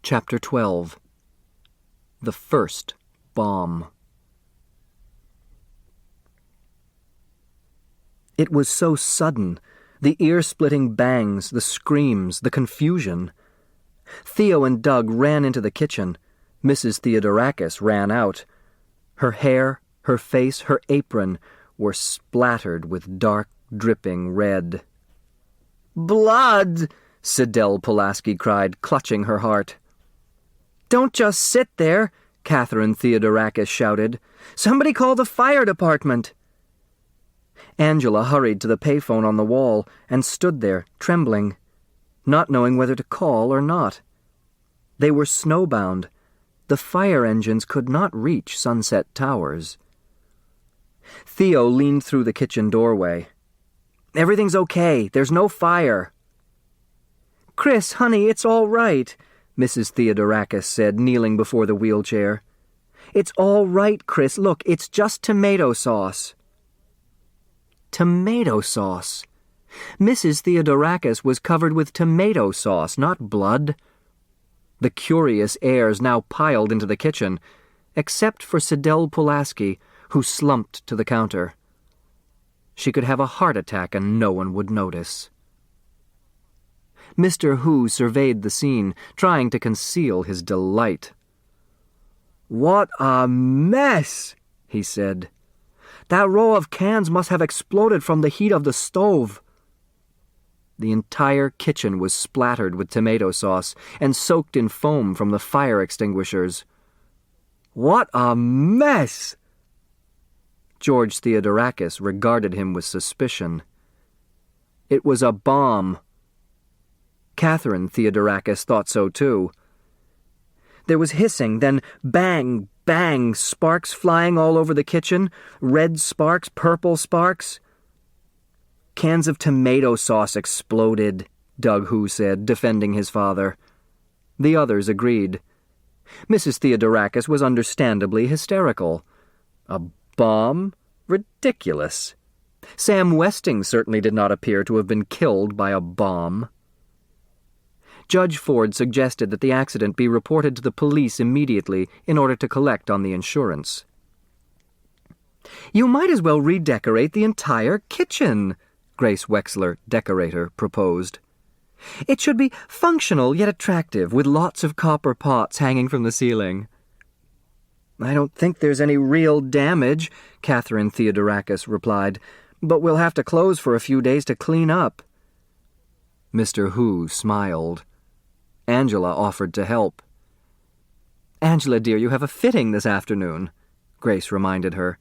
Chapter 12. The First Bomb. It was so sudden. The ear-splitting bangs, the screams, the confusion. Theo and Doug ran into the kitchen. Mrs. Theodorakis ran out. Her hair, her face, her apron were splattered with dark, dripping red. "Blood!" Sidel Pulaski cried, clutching her heart. "Don't just sit there," Catherine Theodorakis shouted. "Somebody call the fire department." Angela hurried to the payphone on the wall and stood there, trembling, not knowing whether to call or not. They were snowbound. The fire engines could not reach Sunset Towers. Theo leaned through the kitchen doorway. "Everything's okay. There's no fire." "Chris, honey, it's all right," Mrs. Theodorakis said, kneeling before the wheelchair. "It's all right, Chris. Look, it's just tomato sauce." Tomato sauce. Mrs. Theodorakis was covered with tomato sauce, not blood. The curious heirs now piled into the kitchen, except for Sidel Pulaski, who slumped to the counter. She could have a heart attack and no one would notice. Mr. Hu surveyed the scene, trying to conceal his delight. "What a mess," he said. "That row of cans must have exploded from the heat of the stove." The entire kitchen was splattered with tomato sauce and soaked in foam from the fire extinguishers. "What a mess!" George Theodorakis regarded him with suspicion. It was a bomb. Catherine Theodorakis thought so too. There was hissing, then bang, bang, sparks flying all over the kitchen, red sparks, purple sparks. "Cans of tomato sauce exploded," Doug Hu said, defending his father. The others agreed. Mrs. Theodorakis was understandably hysterical. A bomb? Ridiculous. Sam Westing certainly did not appear to have been killed by a bomb. Judge Ford suggested that the accident be reported to the police immediately in order to collect on the insurance. "You might as well redecorate the entire kitchen," Grace Wexler, decorator, proposed. "It should be functional yet attractive, with lots of copper pots hanging from the ceiling." "I don't think there's any real damage," Catherine Theodorakis replied, "but we'll have to close for a few days to clean up." Mr. Hu smiled. Angela offered to help. "Angela, dear, you have a fitting this afternoon," Grace reminded her,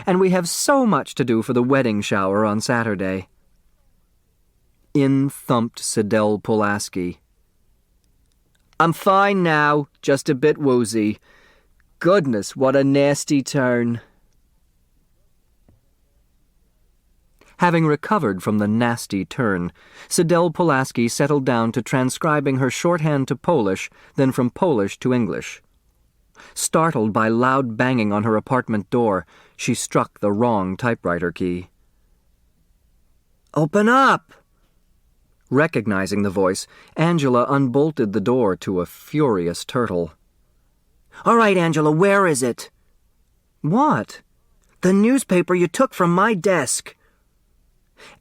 "and we have so much to do for the wedding shower on Saturday." In thumped Sidel Pulaski. "I'm fine now, just a bit woozy. Goodness, what a nasty turn." Having recovered from the nasty turn, Sidel Pulaski settled down to transcribing her shorthand to Polish, then from Polish to English. Startled by loud banging on her apartment door, she struck the wrong typewriter key. "Open up!" Recognizing the voice, Angela unbolted the door to a furious turtle. "All right, Angela, where is it?" "What?" "The newspaper you took from my desk."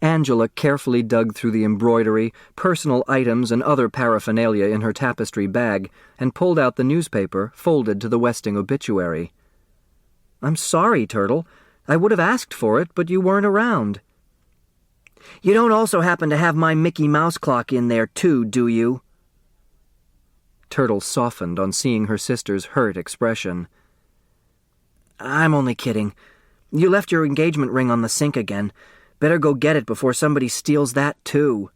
Angela carefully dug through the embroidery, personal items, and other paraphernalia in her tapestry bag and pulled out the newspaper, folded to the Westing obituary. "I'm sorry, Turtle. I would have asked for it, but you weren't around." "You don't also happen to have my Mickey Mouse clock in there, too, do you?" Turtle softened on seeing her sister's hurt expression. "I'm only kidding. You left your engagement ring on the sink again. Better go get it before somebody steals that, too."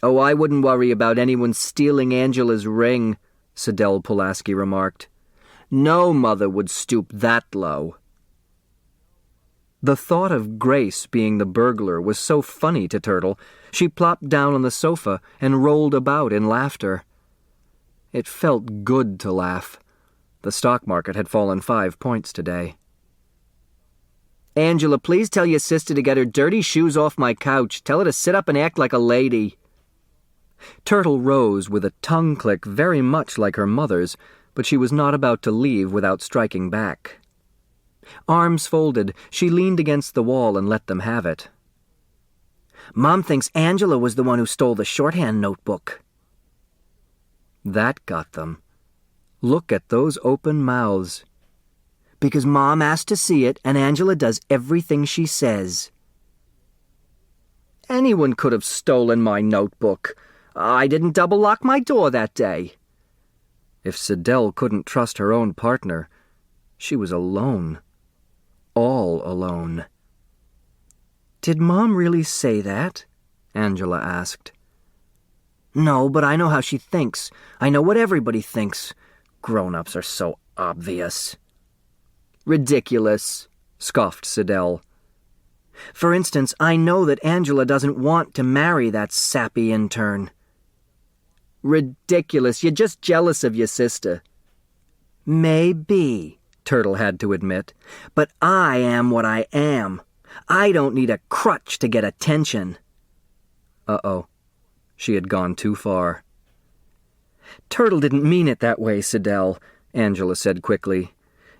"Oh, I wouldn't worry about anyone stealing Angela's ring," Sidel Pulaski remarked. "No mother would stoop that low." The thought of Grace being the burglar was so funny to Turtle, she plopped down on the sofa and rolled about in laughter. It felt good to laugh. The stock market had fallen 5 points today. "Angela, please tell your sister to get her dirty shoes off my couch. Tell her to sit up and act like a lady." Turtle rose with a tongue click very much like her mother's, but she was not about to leave without striking back. Arms folded, she leaned against the wall and let them have it. "Mom thinks Angela was the one who stole the shorthand notebook." That got them. Look at those open mouths. "Because Mom asked to see it, and Angela does everything she says." "Anyone could have stolen my notebook. I didn't double-lock my door that day." If Siddell couldn't trust her own partner, she was alone. All alone. "Did Mom really say that?" Angela asked. "No, but I know how she thinks. I know what everybody thinks. Grown-ups are so obvious." "Ridiculous," scoffed Siddell. "For instance, I know that Angela doesn't want to marry that sappy intern." "Ridiculous. You're just jealous of your sister." "Maybe," Turtle had to admit, "but I am what I am. I don't need a crutch to get attention." Uh-oh. She had gone too far. "Turtle didn't mean it that way, Siddell," Angela said quickly.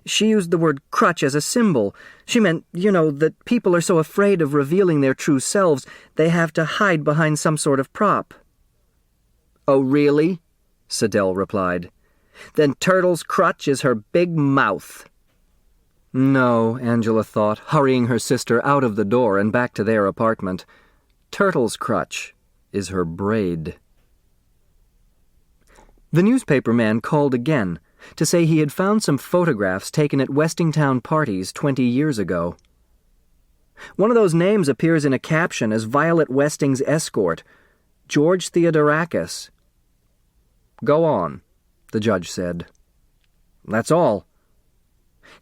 "She used the word crutch as a symbol. She meant, that people are so afraid of revealing their true selves, they have to hide behind some sort of prop." "Oh, really?" Siddell replied. "Then Turtle's crutch is her big mouth." No, Angela thought, hurrying her sister out of the door and back to their apartment. Turtle's crutch is her braid. The newspaper man called again to say he had found some photographs taken at Westingtown parties 20 years ago. "One of those names appears in a caption as Violet Westing's escort, George Theodorakis." "Go on," the judge said. "That's all."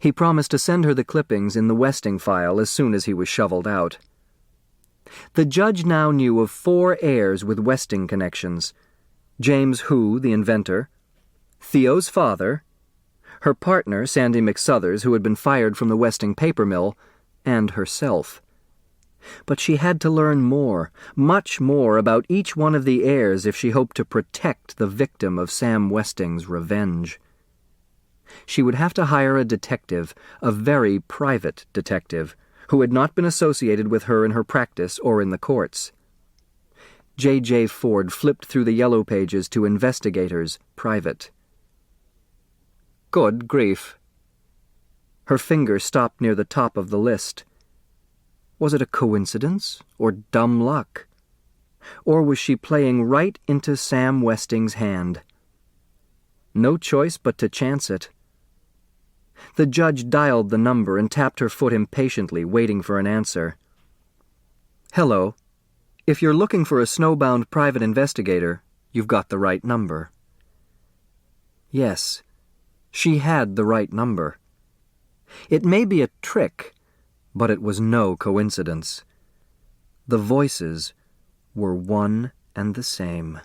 He promised to send her the clippings in the Westing file as soon as he was shoveled out. The judge now knew of 4 heirs with Westing connections: James Hu, the inventor, Theo's father, her partner, Sandy McSuthers, who had been fired from the Westing paper mill, and herself. But she had to learn more, much more, about each one of the heirs if she hoped to protect the victim of Sam Westing's revenge. She would have to hire a detective, a very private detective, who had not been associated with her in her practice or in the courts. J.J. Ford flipped through the yellow pages to investigators, private. Good grief. Her finger stopped near the top of the list. Was it a coincidence or dumb luck? Or was she playing right into Sam Westing's hand? No choice but to chance it. The judge dialed the number and tapped her foot impatiently, waiting for an answer. "Hello. If you're looking for a snowbound private investigator, you've got the right number." Yes, she had the right number. It may be a trick, but it was no coincidence. The voices were one and the same.